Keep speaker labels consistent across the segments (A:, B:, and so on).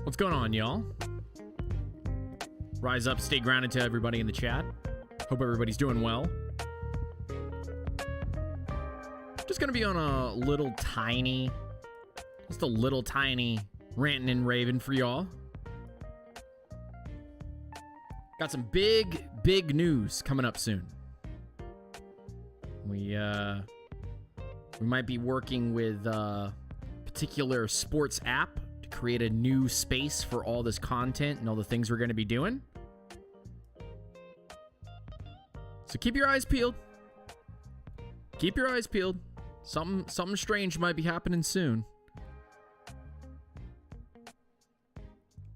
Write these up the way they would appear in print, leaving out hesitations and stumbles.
A: What's going on, y'all? Rise up, stay grounded to everybody in the chat. Hope everybody's doing well. Just gonna be on a little tiny ranting and raving for y'all. Got some big news coming up soon. We might be working with a particular sports app to create a new space for all this content and all the things we're going to be doing. So keep your eyes peeled. Keep your eyes peeled. Something strange might be happening soon.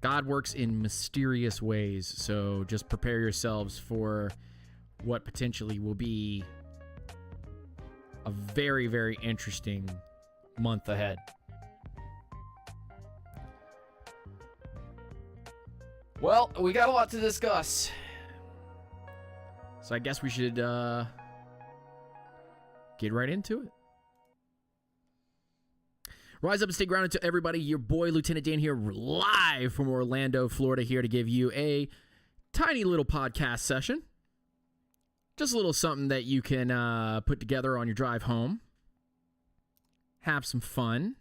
A: God works in mysterious ways, so just prepare yourselves for what potentially will be a very, very interesting month ahead. Well, we got a lot to discuss. So I guess we should get right into it. Rise up and stay grounded to everybody. Your boy, Lieutenant Dan here, live from Orlando, Florida, here to give you a tiny little podcast session. Just a little something that you can put together on your drive home. Have some fun.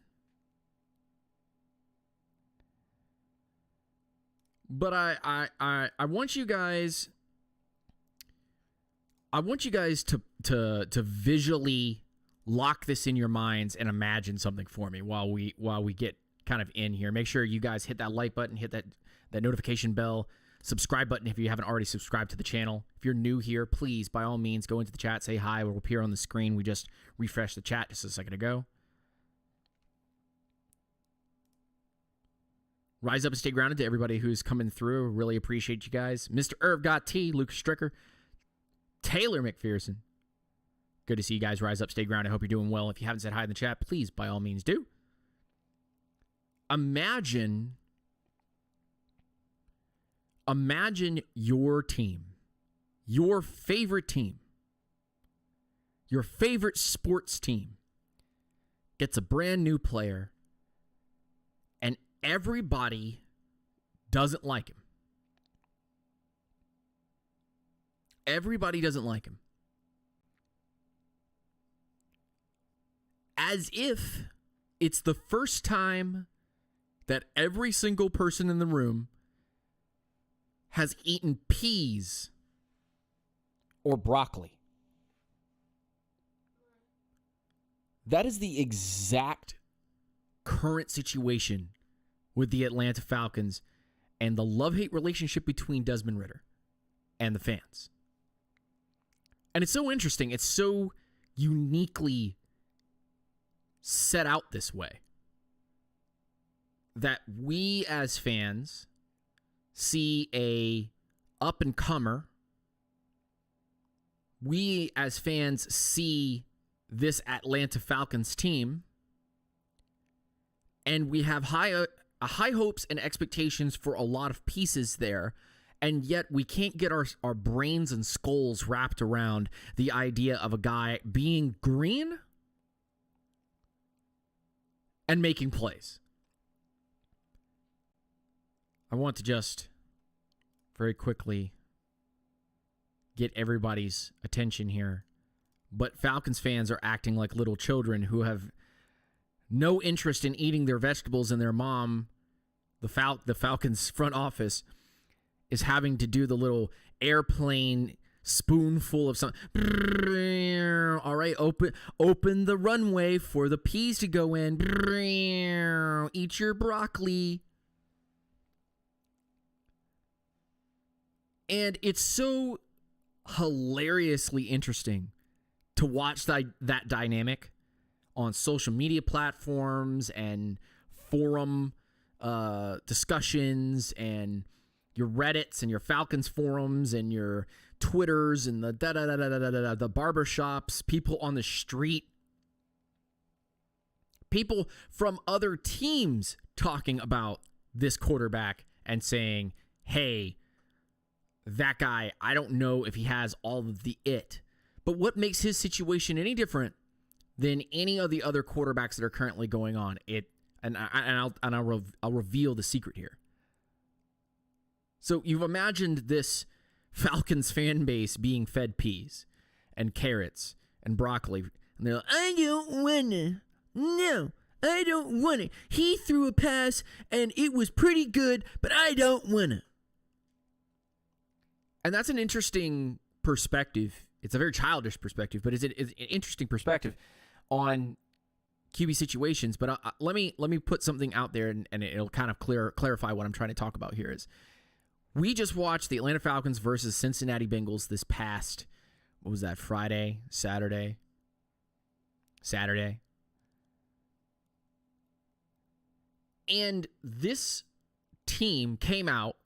A: But I want you guys to visually lock this in your minds and imagine something for me while we get kind of in here. Make sure you guys hit that like button, hit that notification bell, subscribe button if you haven't already subscribed to the channel. If you're new here, please, by all means, go into the chat, say hi. We'll appear on the screen. We just refreshed the chat just a second ago. Rise up and stay grounded to everybody who's coming through. Really appreciate you guys. Mr. Irv Got T, Lucas Stricker, Taylor McPherson. Good to see you guys. Rise up, stay grounded. I hope you're doing well. If you haven't said hi in the chat, please, by all means, do. Imagine your team, your favorite team, your favorite sports team gets a brand new player and everybody doesn't like him. Everybody doesn't like him. As if it's the first time that every single person in the room has eaten peas or broccoli. That is the exact current situation with the Atlanta Falcons and the love-hate relationship between Desmond Ridder and the fans. And it's so interesting. It's so uniquely set out this way that we as fans see a up-and-comer. We as fans see this Atlanta Falcons team, and we have high hopes and expectations for a lot of pieces there, and yet we can't get our brains and skulls wrapped around the idea of a guy being green and making plays. I want to just very quickly get everybody's attention here, but Falcons fans are acting like little children who have no interest in eating their vegetables, and their mom, the Falcons front office, is having to do the little airplane spoonful of something. All right, open the runway for the peas to go in. Eat your broccoli. And it's so hilariously interesting to watch that dynamic on social media platforms and forum discussions and your Reddits and your Falcons forums and your Twitters and the the barbershops, people on the street, people from other teams talking about this quarterback and saying, hey, that guy, I don't know if he has all of the it. But what makes his situation any different than any of the other quarterbacks that are currently going on? I'll reveal the secret here. So you've imagined this Falcons fan base being fed peas and carrots and broccoli, and they're like, I don't wanna. No, I don't wanna. He threw a pass and it was pretty good, but I don't wanna. And that's an interesting perspective. It's a very childish perspective, but it's an interesting perspective on QB situations. But let me put something out there, and it'll kind of clarify what I'm trying to talk about here. Is we just watched the Atlanta Falcons versus Cincinnati Bengals this past, what was that, Saturday. And this team came out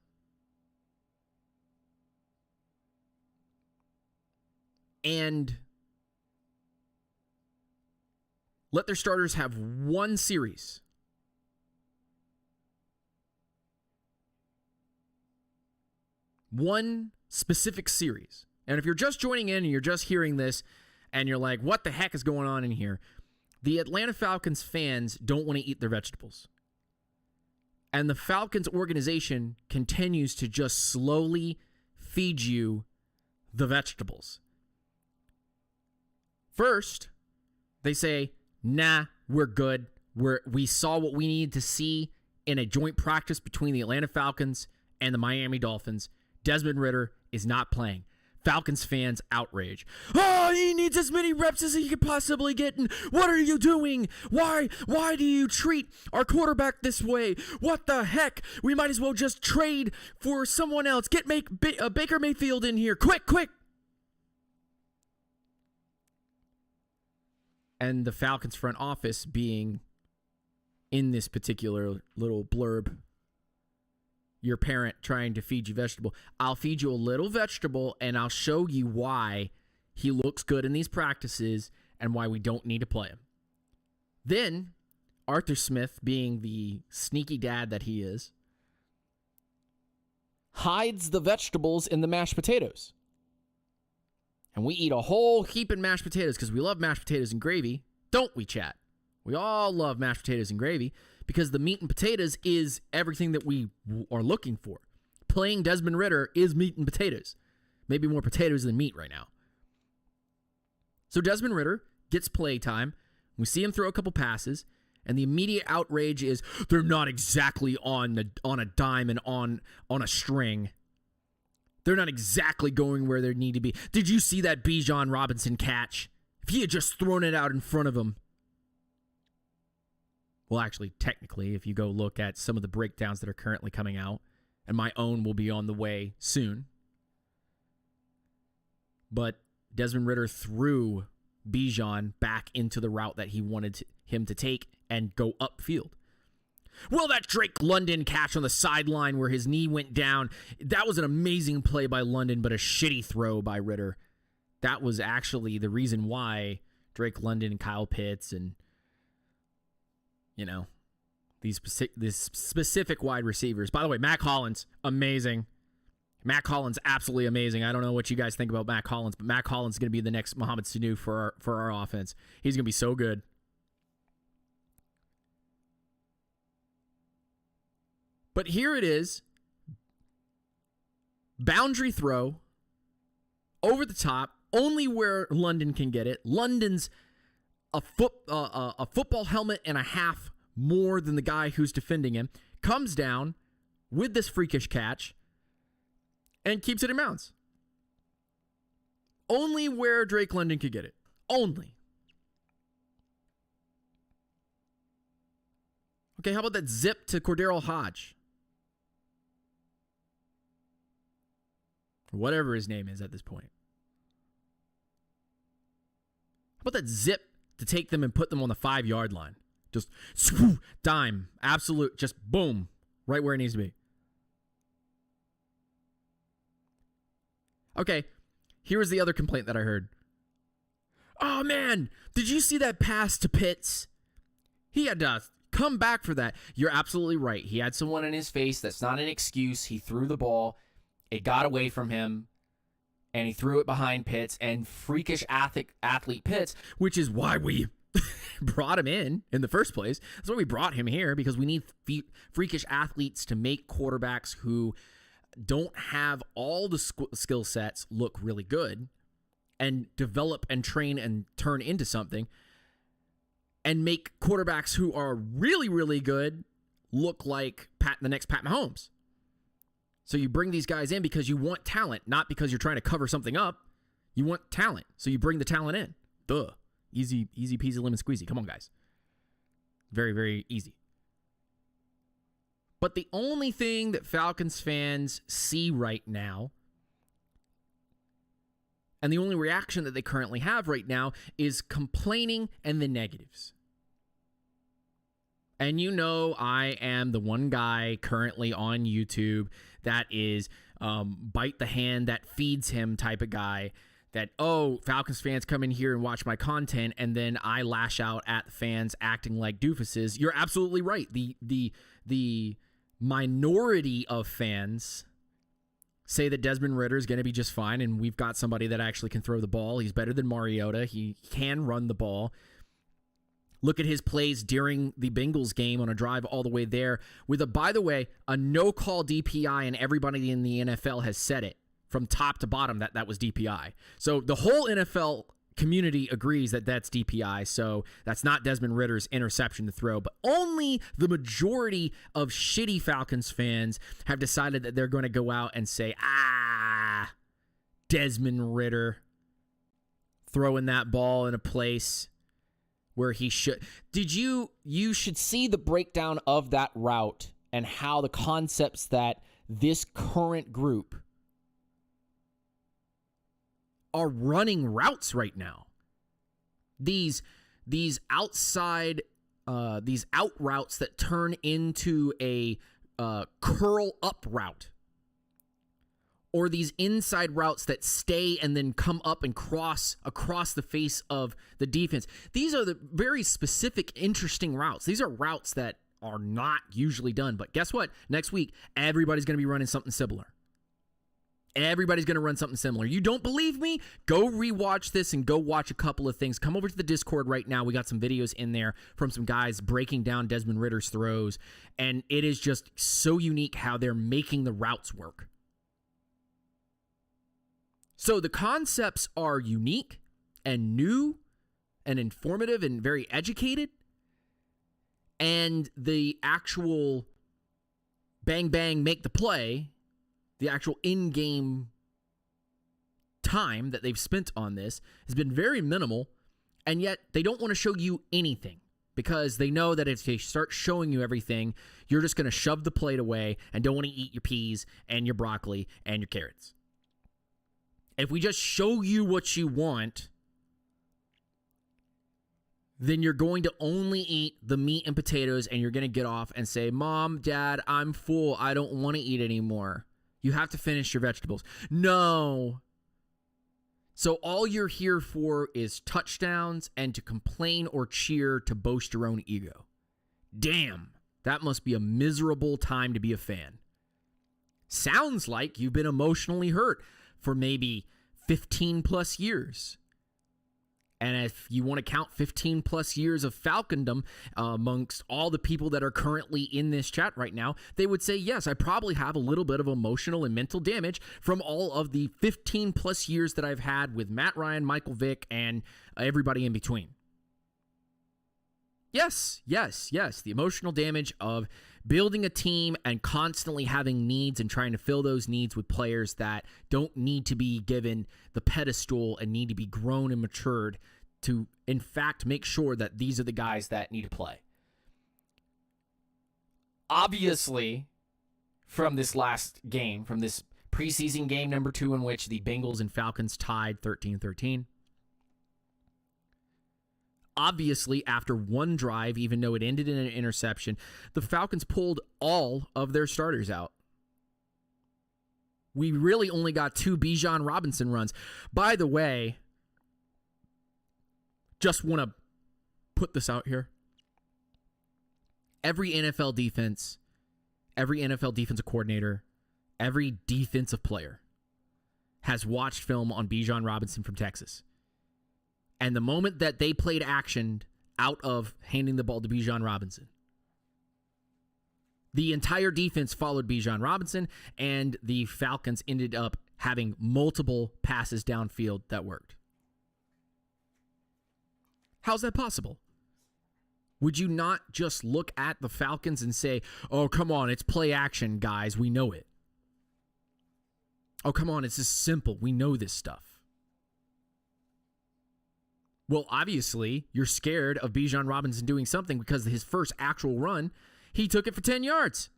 A: and let their starters have one series. One specific series. And if you're just joining in and you're just hearing this and you're like, what the heck is going on in here? The Atlanta Falcons fans don't want to eat their vegetables. And the Falcons organization continues to just slowly feed you the vegetables. First, they say, nah, we're good. We saw what we needed to see in a joint practice between the Atlanta Falcons and the Miami Dolphins. Desmond Ridder is not playing. Falcons fans outrage. Oh, he needs as many reps as he could possibly get. And what are you doing? Why do you treat our quarterback this way? What the heck? We might as well just trade for someone else. Get Baker Mayfield in here. Quick. And the Falcons front office being in this particular little blurb, your parent trying to feed you vegetable. I'll feed you a little vegetable and I'll show you why he looks good in these practices and why we don't need to play him. Then Arthur Smith, being the sneaky dad that he is, hides the vegetables in the mashed potatoes. And we eat a whole heap of mashed potatoes because we love mashed potatoes and gravy. Don't we, chat? We all love mashed potatoes and gravy because the meat and potatoes is everything that we are looking for. Playing Desmond Ridder is meat and potatoes. Maybe more potatoes than meat right now. So Desmond Ridder gets play time. We see him throw a couple passes, and the immediate outrage is they're not exactly on a dime and on a string. They're not exactly going where they need to be. Did you see that Bijan Robinson catch? If he had just thrown it out in front of him. Well, actually, technically, if you go look at some of the breakdowns that are currently coming out, and my own will be on the way soon. But Desmond Ridder threw Bijan back into the route that he wanted him to take and go upfield. Well, that Drake London catch on the sideline where his knee went down, that was an amazing play by London, but a shitty throw by Ridder. That was actually the reason why Drake London and Kyle Pitts and, these specific wide receivers. By the way, Mac Hollins, amazing. Mac Hollins, absolutely amazing. I don't know what you guys think about Mac Hollins, but Mac Hollins is going to be the next Mohamed Sanu for our offense. He's going to be so good. But here it is. Boundary throw. Over the top. Only where London can get it. London's a football helmet and a half more than the guy who's defending him. Comes down with this freakish catch and keeps it in bounds. Only where Drake London could get it. Only. Okay, how about that zip to Cordero Hodge? Or whatever his name is at this point. How about that zip to take them and put them on the 5-yard line? Just swoo, dime, absolute, just boom, right where it needs to be. Okay, here's the other complaint that I heard. Oh man, did you see that pass to Pitts? He had to come back for that. You're absolutely right. He had someone in his face. That's not an excuse. He threw the ball. It got away from him, and he threw it behind Pitts, and freakish athlete Pitts, which is why we brought him in the first place. That's why we brought him here, because we need freakish athletes to make quarterbacks who don't have all the skill sets look really good and develop and train and turn into something, and make quarterbacks who are really, really good look like the next Pat Mahomes. So you bring these guys in because you want talent, not because you're trying to cover something up. You want talent, so you bring the talent in. Duh. Easy peasy lemon squeezy. Come on, guys. Very, very easy. But the only thing that Falcons fans see right now, and the only reaction that they currently have right now, is complaining and the negatives. And you know I am the one guy currently on YouTube that is bite the hand that feeds him type of guy. That, oh, Falcons fans come in here and watch my content, and then I lash out at the fans acting like doofuses. You're absolutely right. The minority of fans say that Desmond Ridder is going to be just fine, and we've got somebody that actually can throw the ball. He's better than Mariota. He can run the ball. Look at his plays during the Bengals game on a drive all the way there with by the way, a no-call DPI, and everybody in the NFL has said it. From top to bottom, that was DPI. So the whole NFL community agrees that that's DPI. So that's not Desmond Ridder's interception to throw. But only the majority of shitty Falcons fans have decided that they're going to go out and say, Desmond Ridder throwing that ball in a place where he should. You should see the breakdown of that route and how the concepts that this current group are running routes right now. These outside, these out routes that turn into a curl up route, or these inside routes that stay and then come up and cross across the face of the defense. These are the very specific, interesting routes. These are routes that are not usually done. But guess what? Next week, everybody's going to be running something similar. Everybody's going to run something similar. You don't believe me? Go rewatch this and go watch a couple of things. Come over to the Discord right now. We got some videos in there from some guys breaking down Desmond Ridder's throws, and it is just so unique how they're making the routes work. So the concepts are unique and new and informative and very educated, and the actual bang, bang, make the play, the actual in-game time that they've spent on this has been very minimal, and yet they don't want to show you anything because they know that if they start showing you everything, you're just going to shove the plate away and don't want to eat your peas and your broccoli and your carrots. If we just show you what you want, then you're going to only eat the meat and potatoes, and you're going to get off and say, Mom, Dad, I'm full. I don't want to eat anymore. You have to finish your vegetables. No. So all you're here for is touchdowns and to complain or cheer to boast your own ego. Damn, that must be a miserable time to be a fan. Sounds like you've been emotionally hurt for maybe 15 plus years. And if you want to count 15 plus years of Falcondom amongst all the people that are currently in this chat right now, they would say, yes, I probably have a little bit of emotional and mental damage from all of the 15 plus years that I've had with Matt Ryan, Michael Vick, and everybody in between. Yes. The emotional damage of building a team and constantly having needs and trying to fill those needs with players that don't need to be given the pedestal and need to be grown and matured to, in fact, make sure that these are the guys that need to play. Obviously, from this last game, from this preseason game number 2 in which the Bengals and Falcons tied 13-13, obviously, after one drive, even though it ended in an interception, the Falcons pulled all of their starters out. We really only got 2 Bijan Robinson runs. By the way, just want to put this out here. Every NFL defense, every NFL defensive coordinator, every defensive player has watched film on Bijan Robinson from Texas. And the moment that they played action out of handing the ball to Bijan Robinson. The entire defense followed Bijan Robinson, and the Falcons ended up having multiple passes downfield that worked. How's that possible? Would you not just look at the Falcons and say, oh, come on, it's play action, guys. We know it. Oh, come on, it's just simple. We know this stuff. Well, obviously, you're scared of Bijan Robinson doing something because his first actual run, he took it for 10 yards.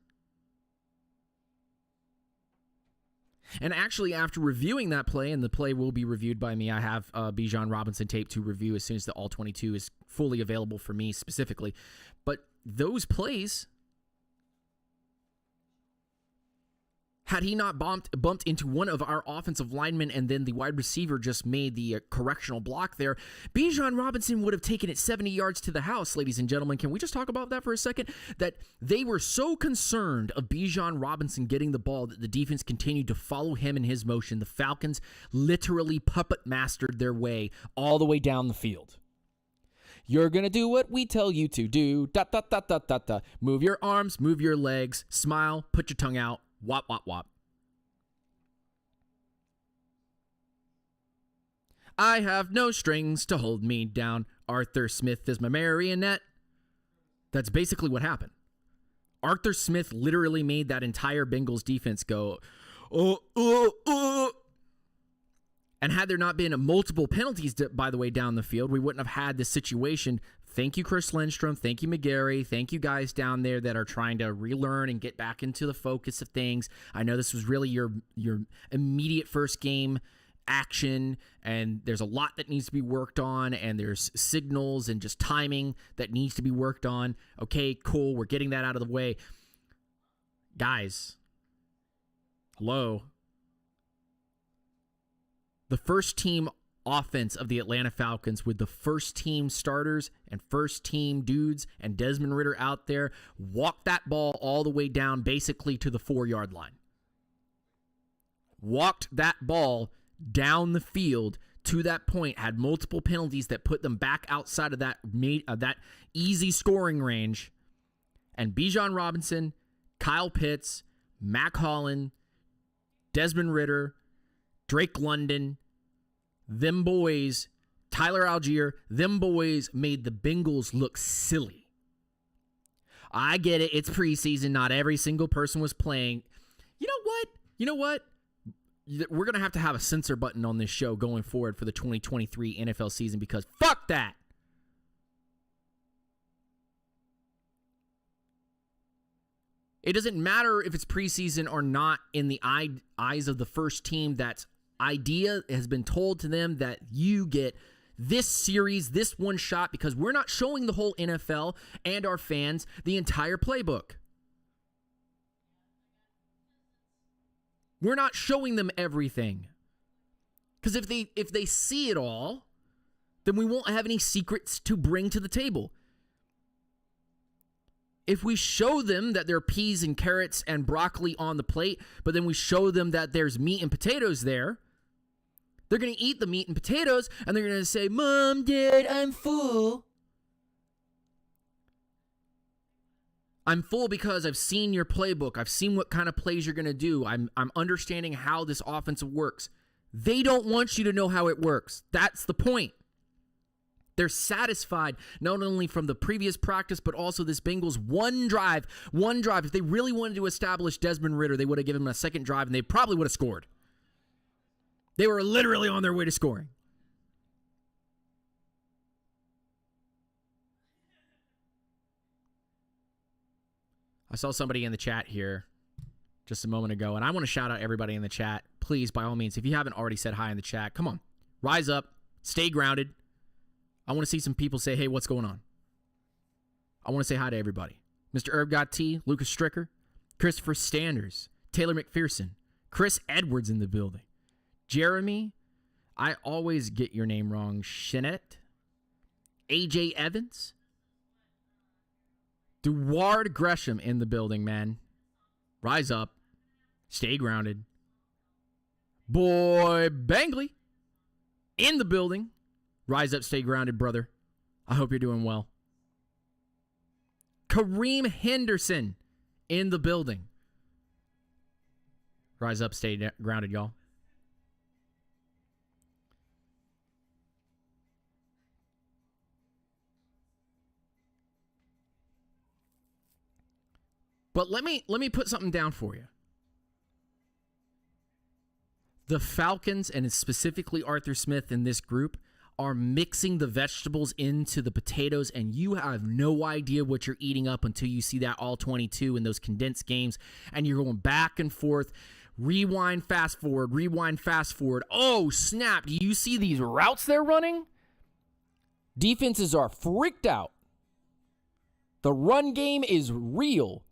A: And actually, after reviewing that play, and the play will be reviewed by me, I have Bijan Robinson tape to review as soon as the All-22 is fully available for me specifically. But those plays, had he not bumped into one of our offensive linemen and then the wide receiver just made the correctional block there, Bijan Robinson would have taken it 70 yards to the house, ladies and gentlemen. Can we just talk about that for a second? That they were so concerned of Bijan Robinson getting the ball that the defense continued to follow him in his motion. The Falcons literally puppet mastered their way all the way down the field. You're going to do what we tell you to do. Dot, dot, dot, dot, dot, dot. Move your arms, move your legs, smile, put your tongue out. Wop, wop, wop. I have no strings to hold me down. Arthur Smith is my marionette. That's basically what happened. Arthur Smith literally made that entire Bengals defense go, oh, oh, oh. And had there not been multiple penalties, by the way, down the field, we wouldn't have had this situation. Thank you, Chris Lindstrom. Thank you, McGarry. Thank you guys down there that are trying to relearn and get back into the focus of things. I know this was really your immediate first game action, and there's a lot that needs to be worked on, and there's signals and just timing that needs to be worked on. Okay, cool. We're getting that out of the way. Guys, hello. The first team offense of the Atlanta Falcons with the first team starters and first team dudes and Desmond Ridder out there walked that ball all the way down basically to the 4-yard line. Walked that ball down the field to that point, had multiple penalties that put them back outside of that easy scoring range. And Bijan Robinson, Kyle Pitts, Mac Holland, Desmond Ridder, Drake London, them boys, Tyler Algier, them boys made the Bengals look silly. I get it. It's preseason. Not every single person was playing. You know what? We're going to have a censor button on this show going forward for the 2023 NFL season because fuck that. It doesn't matter if it's preseason or not in the eyes of the first team. That idea has been told to them that you get this series, this one shot, because we're not showing the whole NFL and our fans the entire playbook. We're not showing them everything. Because if they see it all, then we won't have any secrets to bring to the table. If we show them that there are peas and carrots and broccoli on the plate, but then we show them that there's meat and potatoes there, they're going to eat the meat and potatoes, and they're going to say, Mom, Dad, I'm full. I'm full because I've seen your playbook. I've seen what kind of plays you're going to do. I'm understanding how this offense works. They don't want you to know how it works. That's the point. They're satisfied not only from the previous practice, but also this Bengals one drive. If they really wanted to establish Desmond Ridder, they would have given him a second drive, and they probably would have scored. They were literally on their way to scoring. I saw somebody in the chat here just a moment ago, and I want to shout out everybody in the chat. Please, by all means, if you haven't already said hi in the chat, come on. Rise up. Stay grounded. I want to see some people say, hey, what's going on? I want to say hi to everybody. Mr. Herbgot T, Lucas Stricker, Christopher Standers, Taylor McPherson, Chris Edwards in the building, Jeremy, I always get your name wrong, Shinette, AJ Evans, Duward Gresham in the building, man. Rise up. Stay grounded. Boy Bangley in the building. Rise up, stay grounded, brother. I hope you're doing well. Kareem Henderson in the building. Rise up, stay grounded, y'all. But let me put something down for you. The Falcons, and specifically Arthur Smith in this group, are mixing the vegetables into the potatoes, and you have no idea what you're eating up until you see that all 22 in those condensed games, and you're going back and forth, rewind, fast forward, rewind, fast forward. Oh, snap. Do you see these routes they're running? Defenses are freaked out. The run game is real.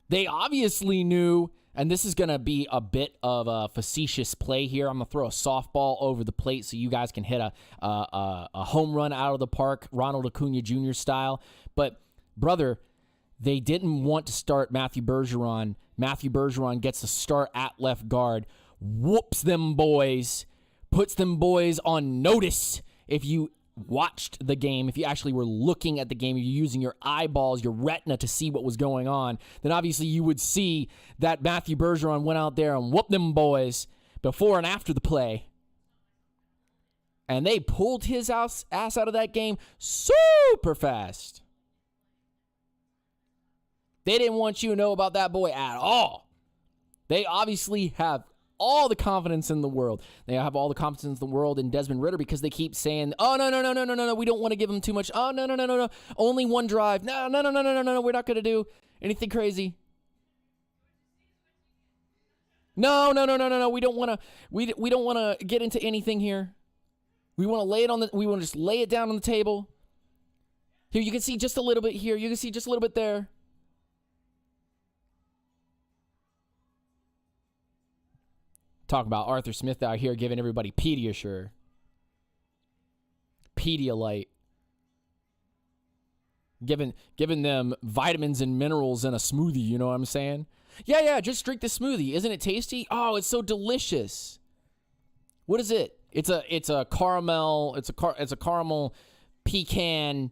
A: They obviously knew, and this is going to be a bit of a facetious play here. I'm going to throw a softball over the plate so you guys can hit a home run out of the park, Ronald Acuna Jr. style. But, brother, they didn't want to start Matthew Bergeron. Matthew Bergeron gets the start at left guard, whoops them boys, puts them boys on notice. If you watched the game, if you actually were looking at the game, if you're using your eyeballs, your retina to see what was going on, then obviously you would see that Matthew Bergeron went out there and whooped them boys before and after the play. And they pulled his ass out of that game super fast. They didn't want you to know about that boy at all. They obviously have all the confidence in the world. They have all the confidence in the world in Desmond Ridder because they keep saying, oh, no, we don't want to give him too much. Oh, no, only one drive. No, we're not going to do anything crazy. No, we don't want to get into anything here. We want to just lay it down on the table. Here, you can see just a little bit here. You can see just a little bit there. Talk about Arthur Smith out here giving everybody Pediasure. Pedialyte. Giving them vitamins and minerals in a smoothie, you know what I'm saying? Yeah, just drink the smoothie. Isn't it tasty? Oh, it's so delicious. What is it? It's a caramel pecan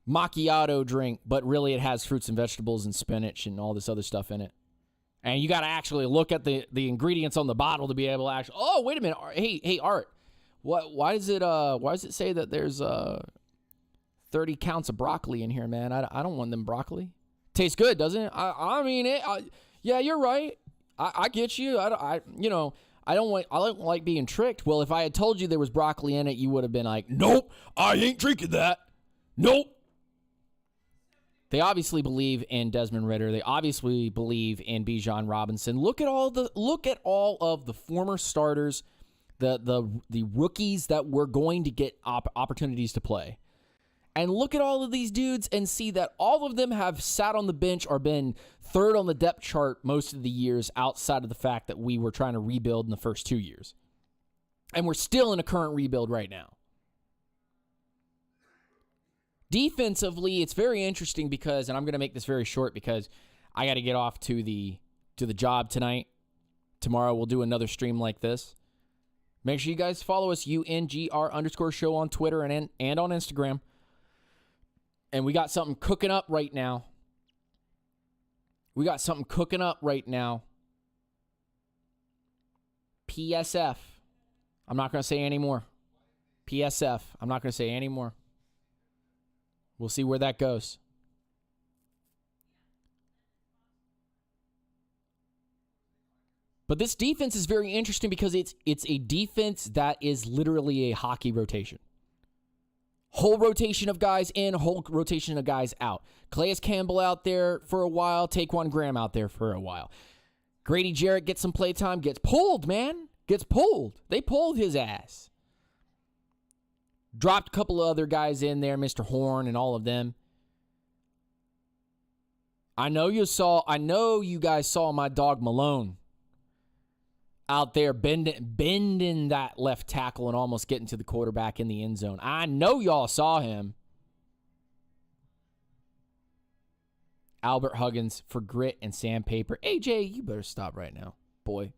A: macchiato drink, but really it has fruits and vegetables and spinach and all this other stuff in it. And you got to actually look at the ingredients on the bottle to be able to actually. Oh, wait a minute. Hey, Art. Why does it say that there's 30 counts of broccoli in here, man? I don't want them broccoli. Tastes good, doesn't it? Yeah, you're right. I get you. I don't like being tricked. Well, if I had told you there was broccoli in it, you would have been like, nope, I ain't drinking that. Nope. They obviously believe in Desmond Ridder. They obviously believe in Bijan Robinson. Look at all of the former starters, the rookies that were going to get opportunities to play. And look at all of these dudes and see that all of them have sat on the bench or been third on the depth chart most of the years outside of the fact that we were trying to rebuild in the first 2 years. And we're still in a current rebuild right now. Defensively, it's very interesting because, and I'm going to make this very short because I got to get off to the job tonight. Tomorrow we'll do another stream like this. Make sure you guys follow us, UNGR_show on Twitter and on Instagram. And we got something cooking up right now. PSF. I'm not going to say any more. PSF. I'm not going to say any more. We'll see where that goes. But this defense is very interesting because it's a defense that is literally a hockey rotation. Whole rotation of guys in, whole rotation of guys out. Calais Campbell out there for a while, Taquan Graham out there for a while. Grady Jarrett gets some playtime, gets pulled, man. Gets pulled. They pulled his ass. Dropped a couple of other guys in there, Mr. Horn and all of them. I know you guys saw my dog Malone out there bending that left tackle and almost getting to the quarterback in the end zone. I know y'all saw him. Albert Huggins for grit and sandpaper. AJ, you better stop right now, boy.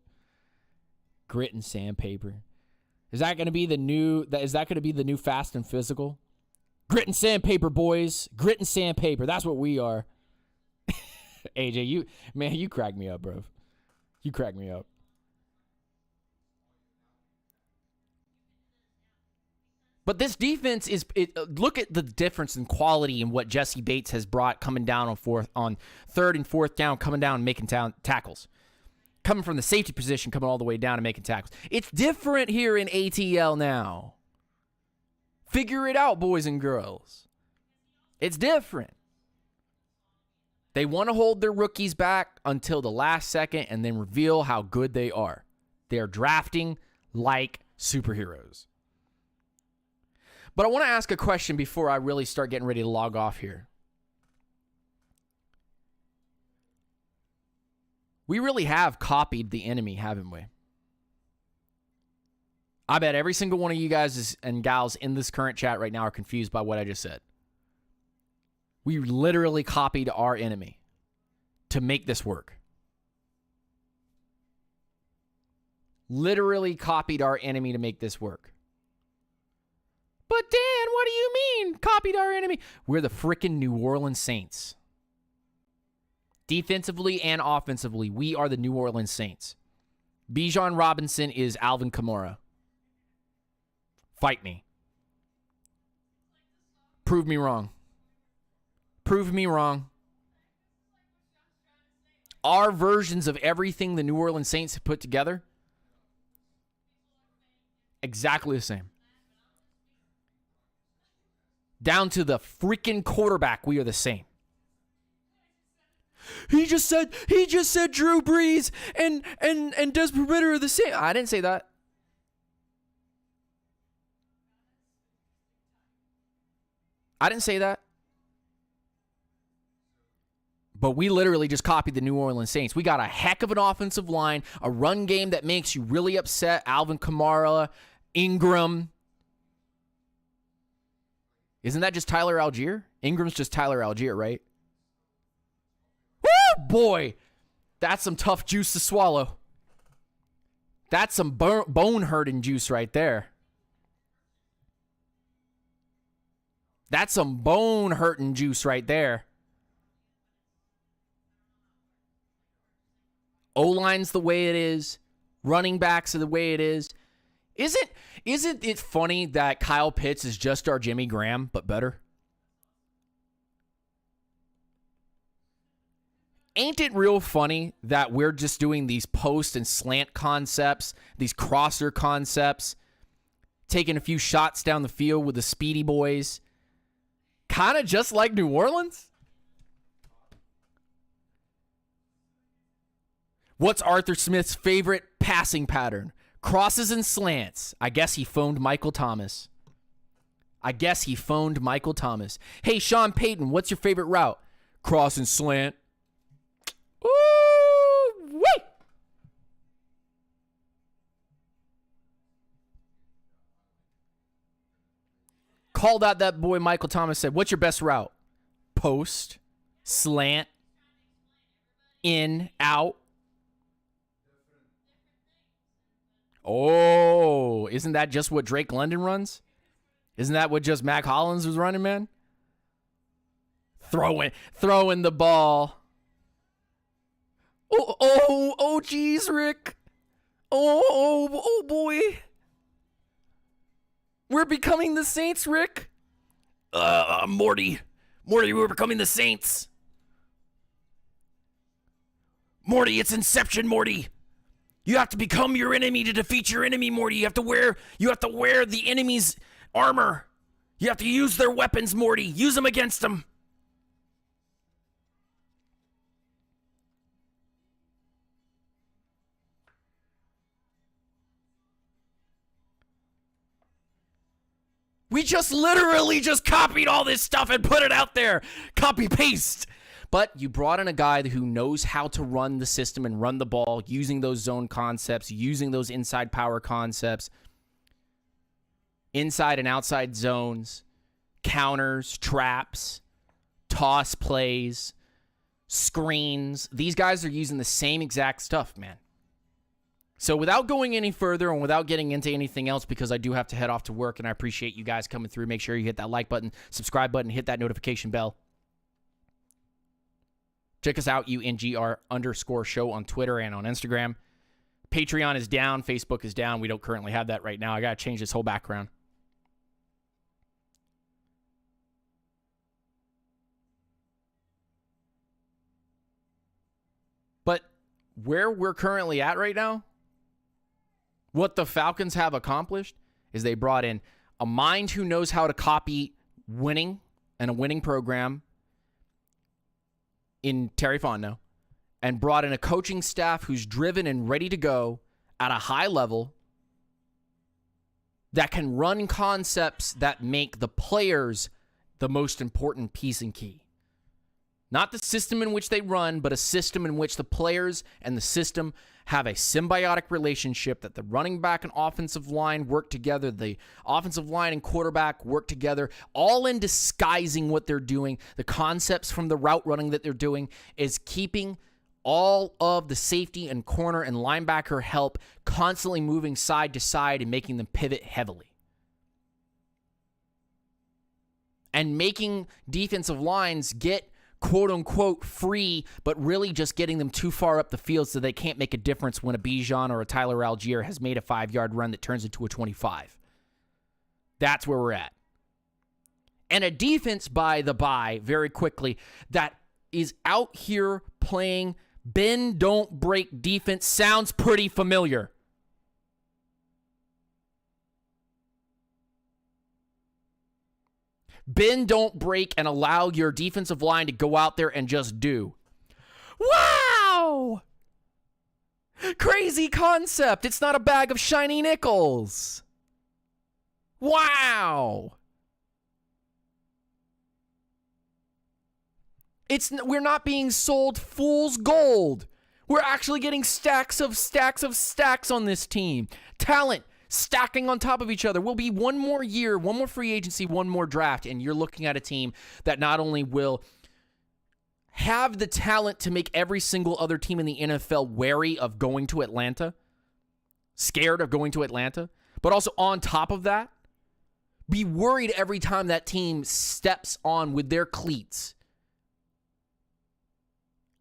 A: Grit and sandpaper. Is that going to be the new fast and physical? Grit and sandpaper, boys. Grit and sandpaper. That's what we are. AJ, you crack me up, bro. You crack me up. But this defense is look at the difference in quality in what Jesse Bates has brought coming down on third and fourth down, coming down and making tackles. Coming from the safety position, coming all the way down and making tackles. It's different here in ATL now. Figure it out, boys and girls. It's different. They want to hold their rookies back until the last second and then reveal how good they are. They are drafting like superheroes. But I want to ask a question before I really start getting ready to log off here. We really have copied the enemy, haven't we? I bet every single one of you guys and gals in this current chat right now are confused by what I just said. We literally copied our enemy to make this work. Literally copied our enemy to make this work. But Dan, what do you mean? Copied our enemy? We're the frickin' New Orleans Saints. Defensively and offensively, we are the New Orleans Saints. Bijan Robinson is Alvin Kamara. Fight me. Prove me wrong. Prove me wrong. Our versions of everything the New Orleans Saints have put together, exactly the same. Down to the freaking quarterback, we are the same. He just said Drew Brees and Desmond Ridder are the same. I didn't say that. I didn't say that. But we literally just copied the New Orleans Saints. We got a heck of an offensive line, a run game that makes you really upset. Alvin Kamara, Ingram. Isn't that just Tyler Algier? Ingram's just Tyler Algier, right? Woo, boy. That's some tough juice to swallow. That's some bone-hurting juice right there. That's some bone-hurting juice right there. O-line's the way it is. Running backs are the way it is. Isn't it funny that Kyle Pitts is just our Jimmy Graham, but better? Ain't it real funny that we're just doing these post and slant concepts, these crosser concepts, taking a few shots down the field with the speedy boys, kind of just like New Orleans? What's Arthur Smith's favorite passing pattern? Crosses and slants. I guess he phoned Michael Thomas. Hey, Sean Payton, what's your favorite route? Cross and slant. Ooh, wait. Called out that boy Michael Thomas, said, what's your best route? Post, slant, in, out. Oh, isn't that just what Drake London runs? Isn't that what just Mac Hollins was running, man? Throwing the ball. Oh, geez, Rick. Oh, boy. We're becoming the Saints, Rick. Morty, we're becoming the Saints. Morty, it's Inception, Morty. You have to become your enemy to defeat your enemy, Morty. You have to wear the enemy's armor. You have to use their weapons, Morty. Use them against them. We just literally just copied all this stuff and put it out there. Copy paste. But you brought in a guy who knows how to run the system and run the ball using those zone concepts, using those inside power concepts, inside and outside zones, counters, traps, toss plays, screens. These guys are using the same exact stuff, man. So without going any further and without getting into anything else, because I do have to head off to work and I appreciate you guys coming through, make sure you hit that like button, subscribe button, hit that notification bell. Check us out, UNGR_show on Twitter and on Instagram. Patreon is down. Facebook is down. We don't currently have that right now. I got to change this whole background. But where we're currently at right now, what the Falcons have accomplished is they brought in a mind who knows how to copy winning and a winning program in Terry Fontenot, and brought in a coaching staff who's driven and ready to go at a high level that can run concepts that make the players the most important piece and key. Not the system in which they run, but a system in which the players and the system have a symbiotic relationship, that the running back and offensive line work together, the offensive line and quarterback work together, all in disguising what they're doing. The concepts from the route running that they're doing is keeping all of the safety and corner and linebacker help constantly moving side to side and making them pivot heavily. And making defensive lines get quote-unquote free, but really just getting them too far up the field so they can't make a difference when a Bijan or a Tyler Algier has made a 5-yard run that turns into a 25. That's where we're at. And a defense, by the by, very quickly, that is out here playing bend, don't break defense sounds pretty familiar. Bend, don't break, and allow your defensive line to go out there and just do. Wow! Crazy concept. It's not a bag of shiny nickels. Wow! We're not being sold fool's gold. We're actually getting stacks of stacks on this team. Talent stacking on top of each other. Will be one more year, one more free agency, one more draft, and you're looking at a team that not only will have the talent to make every single other team in the NFL wary of going to Atlanta, scared of going to Atlanta, but also on top of that, be worried every time that team steps on with their cleats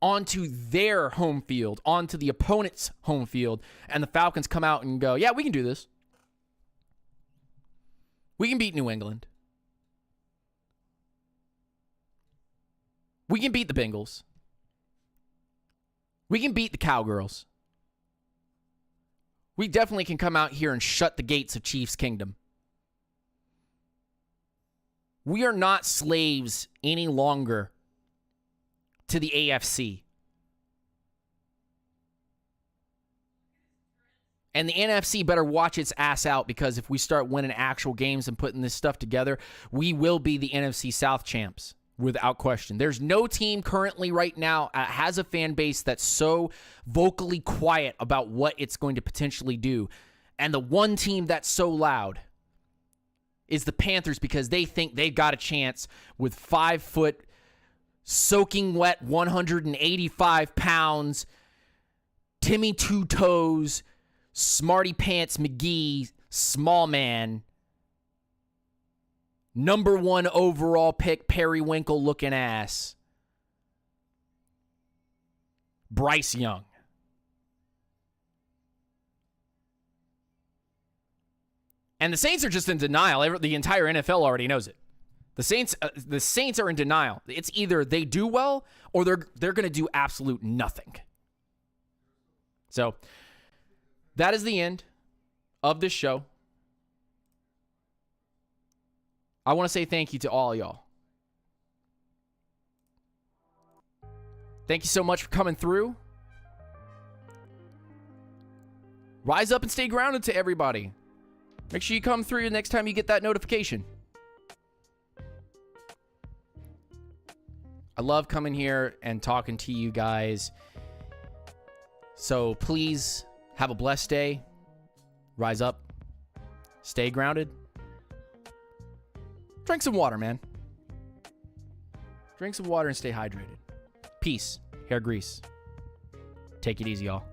A: onto their home field, onto the opponent's home field, and the Falcons come out and go, yeah, we can do this. We can beat New England. We can beat the Bengals. We can beat the Cowgirls. We definitely can come out here and shut the gates of Chiefs Kingdom. We are not slaves any longer to the AFC. And the NFC better watch its ass out, because if we start winning actual games and putting this stuff together, we will be the NFC South champs without question. There's no team currently right now has a fan base that's so vocally quiet about what it's going to potentially do. And the one team that's so loud is the Panthers, because they think they've got a chance with 5 foot, soaking wet, 185 pounds, Timmy Two Toes, Smarty Pants McGee, small man, number 1 overall pick, periwinkle looking ass, Bryce Young. And the Saints are just in denial. The entire NFL already knows it. The Saints are in denial. It's either they do well or they're going to do absolute nothing. So that is the end of this show. I want to say thank you to all y'all. Thank you so much for coming through. Rise up and stay grounded to everybody. Make sure you come through the next time you get that notification. I love coming here and talking to you guys. So please have a blessed day. Rise up. Stay grounded. Drink some water, man. Drink some water and stay hydrated. Peace. Hair grease. Take it easy, y'all.